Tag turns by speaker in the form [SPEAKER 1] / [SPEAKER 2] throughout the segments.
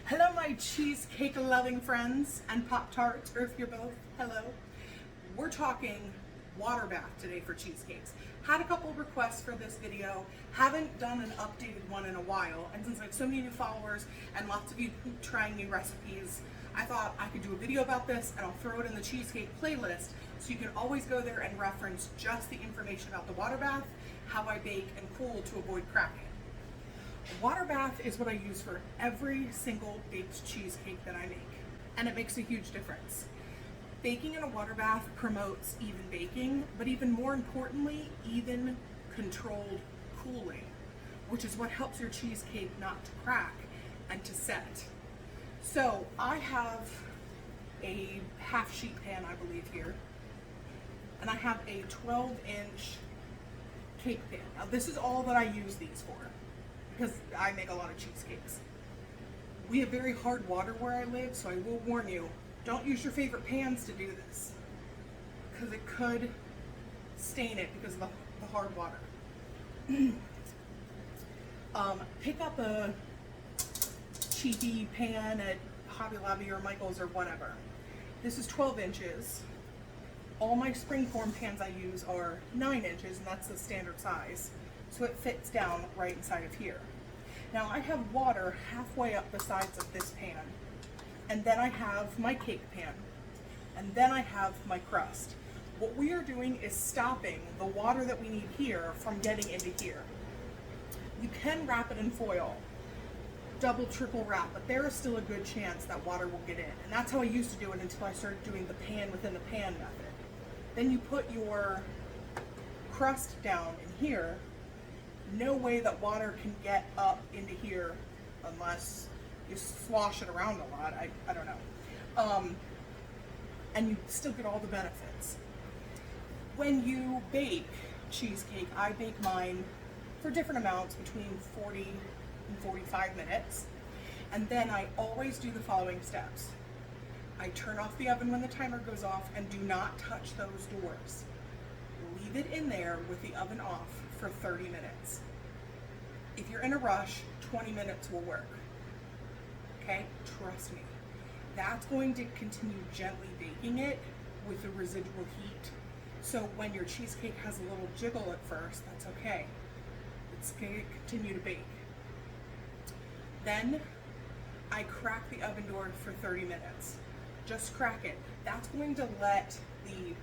[SPEAKER 1] Hello, my cheesecake loving friends and Pop-Tarts, or if you're both, hello. We're talking water bath today for cheesecakes. Had a couple requests for this video, haven't done an updated one in a while, and since I have so many new followers and lots of you trying new recipes, I thought I could do a video about this and I'll throw it in the cheesecake playlist so you can always go there and reference just the information about the water bath, how I bake and cool to avoid cracking. Water bath is what I use for every single baked cheesecake that I make, and it makes a huge difference. Baking in a water bath promotes even baking, but even more importantly, even controlled cooling, which is what helps your cheesecake not to crack and to set. So I have a half sheet pan, I believe, here, and I have a 12-inch cake pan. Now this is all that I use these for, because I make a lot of cheesecakes. We have very hard water where I live, so I will warn you, don't use your favorite pans to do this, because it could stain it because of the hard water. Pick up a cheapy pan at Hobby Lobby or Michael's or whatever. This is 12 inches. All my springform pans I use are 9 inches, and that's the standard size. So it fits down right inside of here. Now I have water halfway up the sides of this pan, and then I have my cake pan, and then I have my crust. What we are doing is stopping the water that we need here from getting into here. You can wrap it in foil, double, triple wrap, but there is still a good chance that water will get in. And that's how I used to do it until I started doing the pan within the pan method. Then you put your crust down in here. No way that water can get up into here unless you slosh it around a lot. I don't know. And you still get all the benefits. When you bake cheesecake, I bake mine for different amounts between 40 and 45 minutes. And then I always do the following steps. I turn off the oven when the timer goes off and do not touch those doors. Leave it in there with the oven off for 30 minutes. If you're in a rush, 20 minutes will work. Okay, trust me. That's going to continue gently baking it with the residual heat. So when your cheesecake has a little jiggle at first, that's okay. It's going to continue to bake. Then I crack the oven door for 30 minutes. Just crack it. That's going to let the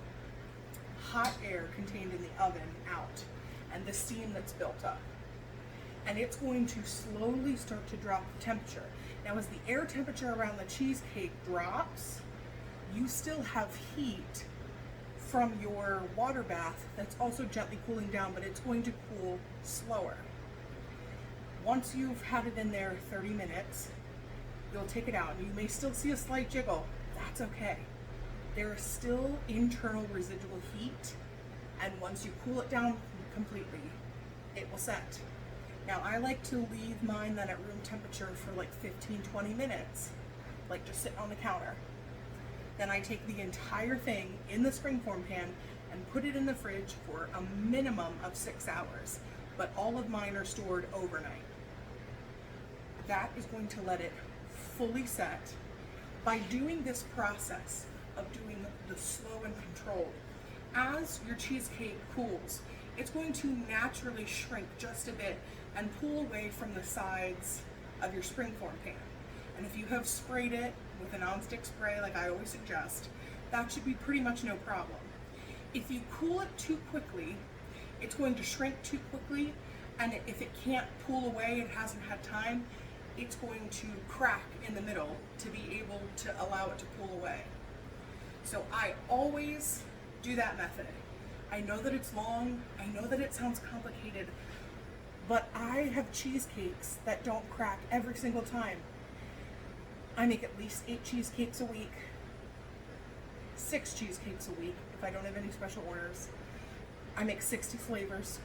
[SPEAKER 1] hot air contained in the oven out and the steam that's built up. And it's going to slowly start to drop the temperature. Now as the air temperature around the cheesecake drops, you still have heat from your water bath that's also gently cooling down, but it's going to cool slower. Once you've had it in there 30 minutes, you'll take it out and you may still see a slight jiggle. That's okay. There is still internal residual heat, and once you cool it down completely, it will set. Now I like to leave mine then at room temperature for like 15-20 minutes, like just sitting on the counter. Then I take the entire thing in the springform pan and put it in the fridge for a minimum of 6 hours, but all of mine are stored overnight. That is going to let it fully set. By doing this process of doing the slow and controlled, as your cheesecake cools, it's going to naturally shrink just a bit and pull away from the sides of your springform pan. And if you have sprayed it with a nonstick spray like I always suggest, that should be pretty much no problem. If you cool it too quickly, it's going to shrink too quickly, and if it can't pull away, it hasn't had time, it's going to crack in the middle to be able to allow it to pull away. So I always do that method. I know that it's long, I know that it sounds complicated, but I have cheesecakes that don't crack every single time. I make at least 8 cheesecakes a week, 6 cheesecakes a week if I don't have any special orders. I make 60 flavors.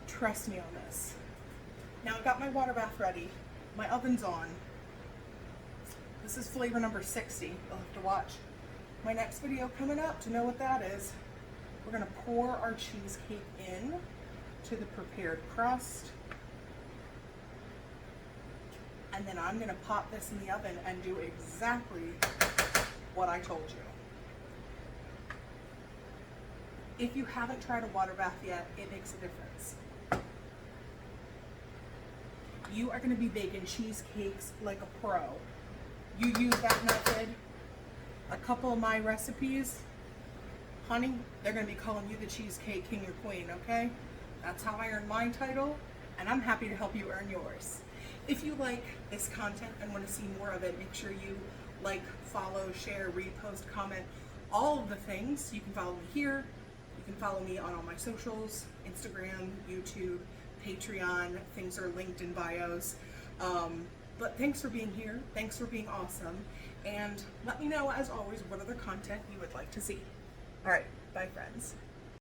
[SPEAKER 1] Trust me on this. Now I've got my water bath ready. My oven's on. This is flavor number 60. You'll have to watch my next video coming up to know what that is. We're gonna pour our cheesecake in to the prepared crust. and then I'm gonna pop this in the oven and do exactly what I told you. If you haven't tried a water bath yet, it makes a difference. You are gonna be baking cheesecakes like a pro. You use that method, a couple of my recipes, honey, they're gonna be calling you the Cheesecake King or Queen, okay? That's how I earned my title, and I'm happy to help you earn yours. If you like this content and want to see more of it, make sure you like, follow, share, repost, comment, all of the things. You can follow me here. You can follow me on all my socials, Instagram, YouTube, Patreon. Things are linked in bios. But thanks for being here. Thanks for being awesome. And let me know, as always, what other content you would like to see. All right, bye friends.